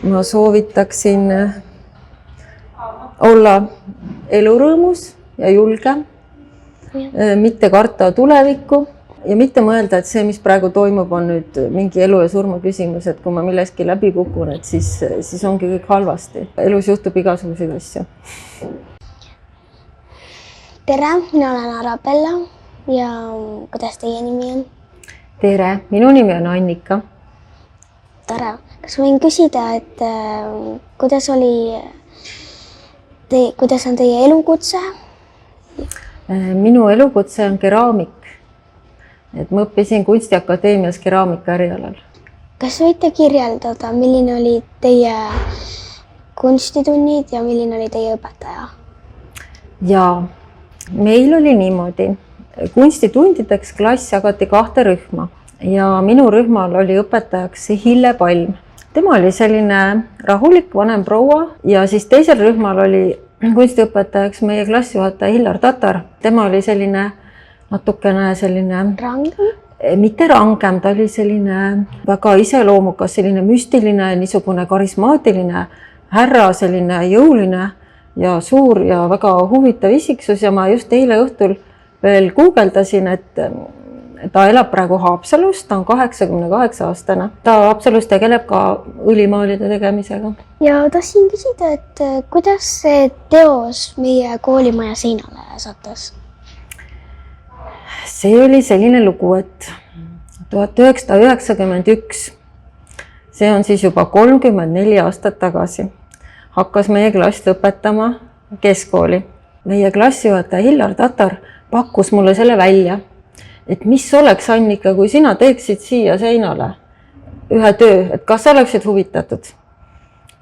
ma soovitaksin olla elurõõmus ja julge, mitte karta tulevikku ja mitte mõelda, et see, mis praegu toimub, on nüüd mingi elu ja surma küsimus, et kui ma milleski läbi kukun, et siis ongi kõik halvasti. Elus juhtub igasuguseid asju. Tere, mina olen Arabella ja kuidas teie nimi on? Tere, minu nimi on Annika. Tore. Kas võin küsida, et kuidas on teie elukutse? Minu elukutse on keraamik. Et ma õppisin Kunstiakadeemias keraamika erialal. Kas võite kirjeldada, milline oli teie kunstitunnid ja milline oli teie õpetaja? Jaa, meil oli niimoodi. Kunstitundideks klass jagati 2 rühma ja minu rühmal oli õpetajaks Hille Palm. Tema oli selline rahulik vanem proua ja siis teisel rühmal oli kunstiõpetajaks meie klassijuhataja Hillar Tatar. Tema oli selline natukene selline rangem? Mitte rangem, ta oli selline väga iseloomukas, selline müstiline, niisugune karismaatiline härra, selline jõuline ja suur ja väga huvitav isiksus ja ma just eile õhtul veel guugeldasin, et ta elab praegu Haapsalus, ta on 88-aastane. Ta Haapsalus tegeleb ka õlimaalide tegemisega. Ja tahtsin küsida, et kuidas see teos meie koolimaja seinale sattus? See oli selline lugu, et 1991, see on siis juba 34 aastat tagasi, hakkas meie klass lõpetama keskkooli. Meie klassijuhataja Hillar Tatar pakkus mulle selle välja, et mis oleks, Annika, kui sina teeksid siia seinale ühe töö, et kas sa oleksid huvitatud.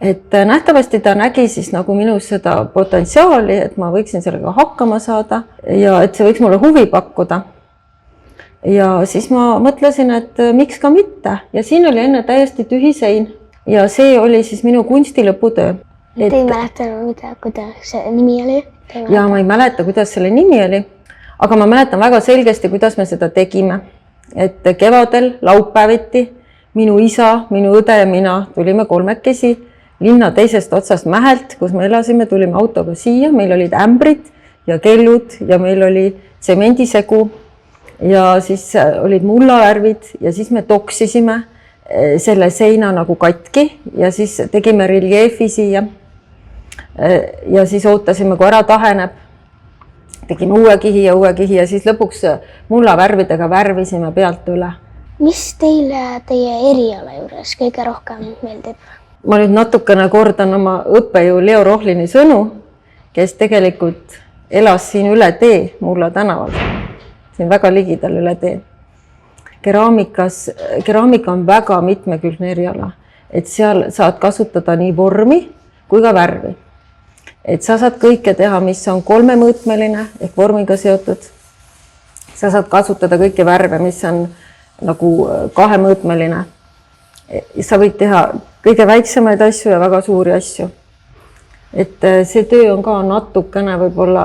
Et nähtavasti ta nägi siis nagu minus seda potentsiaali, et ma võiksin sellega hakkama saada ja et see võiks mulle huvi pakkuda. Ja siis ma mõtlesin, et miks ka mitte. Ja siin oli enne täiesti tühi sein ja see oli siis minu kunstilõputöö. Te ei mäleta, kuidas see nimi oli? Ja ma ei mäleta, kuidas selle nimi oli, aga ma mäletan väga selgesti, kuidas me seda tegime. Et kevadel laupäeviti minu isa, minu õde ja mina tulime 3 linna teisest otsast Mähelt, kus me elasime, tulime autoga siia, meil olid ämbrid ja kellud ja meil oli tsemendisegu ja siis olid mullavärvid ja siis me toksisime selle seina nagu katki ja siis tegime reljeefi siia ja siis ootasime, kui ära taheneb. Tegime uue kihi ja siis lõpuks mullavärvidega värvisime pealt üle. Mis teile teie eriala juures kõige rohkem meeldib? Ma nüüd natukene kordan oma õppejõu Leo Rohlini sõnu, kes tegelikult elas siin üle tee Mulla tänaval. Siin väga ligidal üle tee. Keraamika on väga mitmekülgne eriala, et seal saad kasutada nii vormi kui ka värvi. Et sa saad kõike teha, mis on 3-mõõtmeline ehk vormiga seotud. Sa saad kasutada kõiki värve, mis on nagu 2-mõõtmeline. Sa võid teha kõige väiksemaid asju ja väga suuri asju. Et see töö on ka natukene võib-olla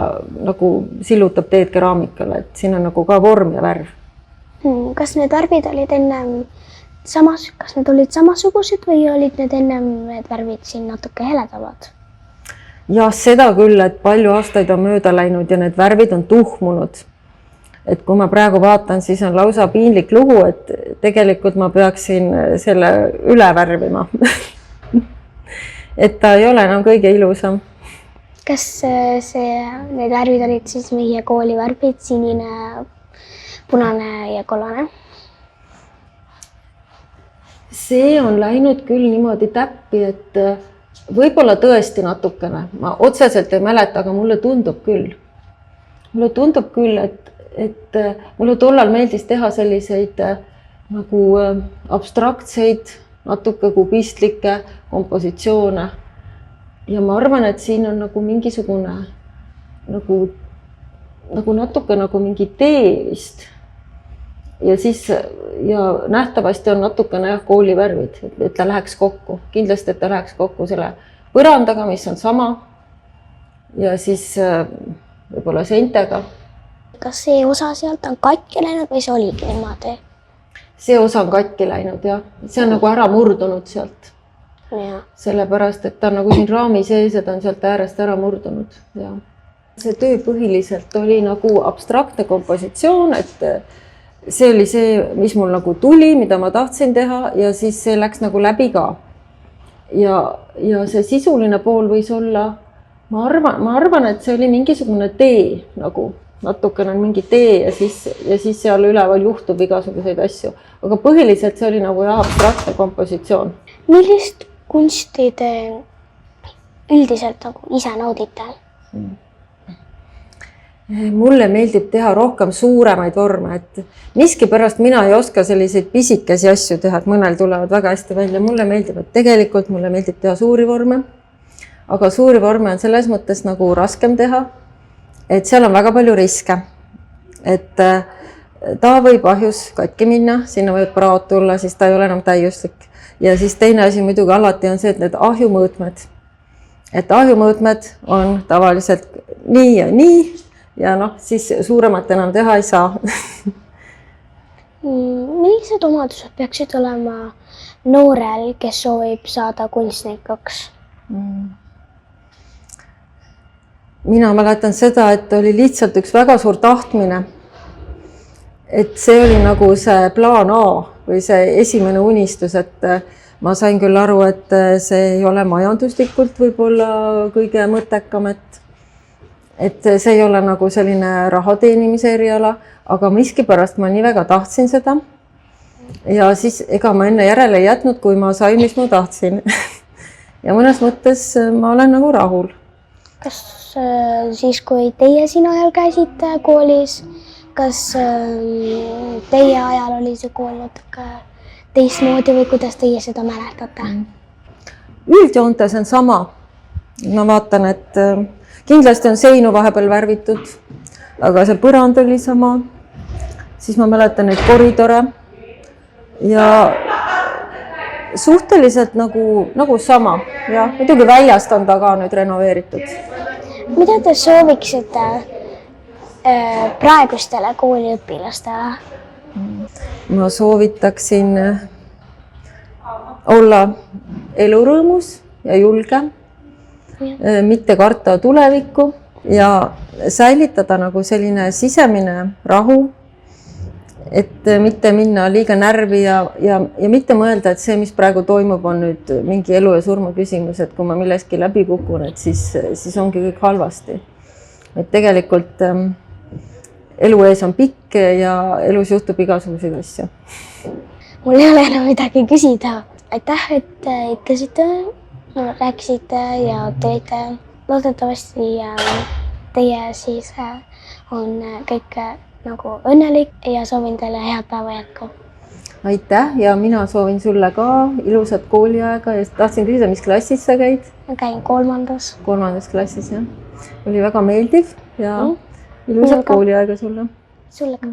nagu sillutab teed keraamikale, et siin on nagu ka vorm ja värv. Kas need värvid olid kas need olid samasugused või olid need ennem need värvid siin natuke heledamad? Ja seda küll, et palju aastaid on mööda läinud ja need värvid on tuhmunud. Et kui ma praegu vaatan, siis on lausa piinlik lugu, et tegelikult ma peaksin selle üle värvima. Et ta ei ole enam kõige ilusam. Kas need värvid olid siis meie kooli värvid, sinine, punane ja kollane? See on läinud küll niimoodi täppi, et võib-olla tõesti natukene. Ma otseselt ei mäleta, aga mulle tundub küll. Mulle tundub küll, et mulle tollal meeldis teha selliseid nagu abstraktseid, natuke kubistlikke kompositsioone. Ja ma arvan, et siin on nagu mingisugune nagu natuke nagu mingi tee vist. Ja siis nähtavasti on natukene koolivärvid, et ta läheks kokku. Kindlasti, et ta läheks kokku selle põrandaga, mis on sama ja siis võib-olla seintega. Kas see osa sealt on katki läinud või see oligi niimoodi? See osa on katki läinud, jah. See on nagu ära murdunud sealt. Jah. sellepärast, et ta on nagu siin raami sees ja ta on sealt äärest ära murdunud ja see töö põhiliselt oli nagu abstraktne kompositsioon, et see oli see, mis mul nagu tuli, mida ma tahtsin teha ja siis see läks nagu läbi ka. Ja see sisuline pool võis olla, ma arvan, et see oli mingisugune tee nagu natukene on mingi tee ja siis seal üleval juhtub igasuguseid asju, aga põhiliselt see oli nagu abstraktne kompositsioon. Millist kunsti te üldiselt nagu ise naudite? Mulle meeldib teha rohkem suuremaid vorme, et miskipärast mina ei oska selliseid pisikesi asju teha, et mõnel tulevad väga hästi välja. Mulle meeldib, et tegelikult mulle meeldib teha suuri vorme, aga suuri vorme on selles mõttes nagu raskem teha, et seal on väga palju riske, et ta võib ahjus katki minna, sinna võivad praod tulla, siis ta ei ole enam täiuslik. Ja siis teine asi muidugi alati on see, et need ahjumõõtmed. Et ahjumõõtmed on tavaliselt nii ja noh, siis suuremat enam teha ei saa. Millised omadused peaksid olema noorel, kes soovib saada kunstnikuks? Mina mäletan seda, et oli lihtsalt üks väga suur tahtmine. Et see oli nagu see plaan A või see esimene unistus, et ma sain küll aru, et see ei ole majanduslikult võib-olla kõige mõttekam, et see ei ole nagu selline raha teenimise eriala, aga miskipärast ma nii väga tahtsin seda. Ja siis ega ma enne järele ei jätnud, kui ma sain, mis ma tahtsin. Ja mõnes mõttes ma olen nagu rahul. Kas siis, kui teie siin ajal käisite koolis, kas teie ajal oli see kool natuke teistmoodi või kuidas teie seda mäletate? Üldjoontes on sama. Ma vaatan, et kindlasti on seinu vahepeal värvitud, aga see põrand oli sama. Siis ma mäletan neid koridore ja suhteliselt nagu sama. Ja muidugi väljast on ta ka nüüd renoveeritud. Mida te sooviksite praegustele kooliõpilastele? Ma soovitaksin olla elurõõmus ja julge, mitte karta tulevikku ja säilitada nagu selline sisemine rahu, et mitte minna liiga närvi ja mitte mõelda, et see, mis praegu toimub, on nüüd mingi elu ja surma küsimus, et kui ma milleski läbi kukun, et siis ongi kõik halvasti. Et tegelikult elu ees on pikk ja elus juhtub igasuguseid asju. Mul ei ole enam midagi küsida. Aitäh, et ütlesite, rääkisite ja tulite. Loodetavasti teie siis on kõik nagu õnnelik ja soovin teile head päeva jätku. Aitäh ja mina soovin sulle ka ilusat kooliaega ja tahtsin küsida, mis klassis sa käid? Ma käin 3. 3. klassis, jah. Oli väga meeldiv ja ilusat kooliaega sulle. Sulle ka.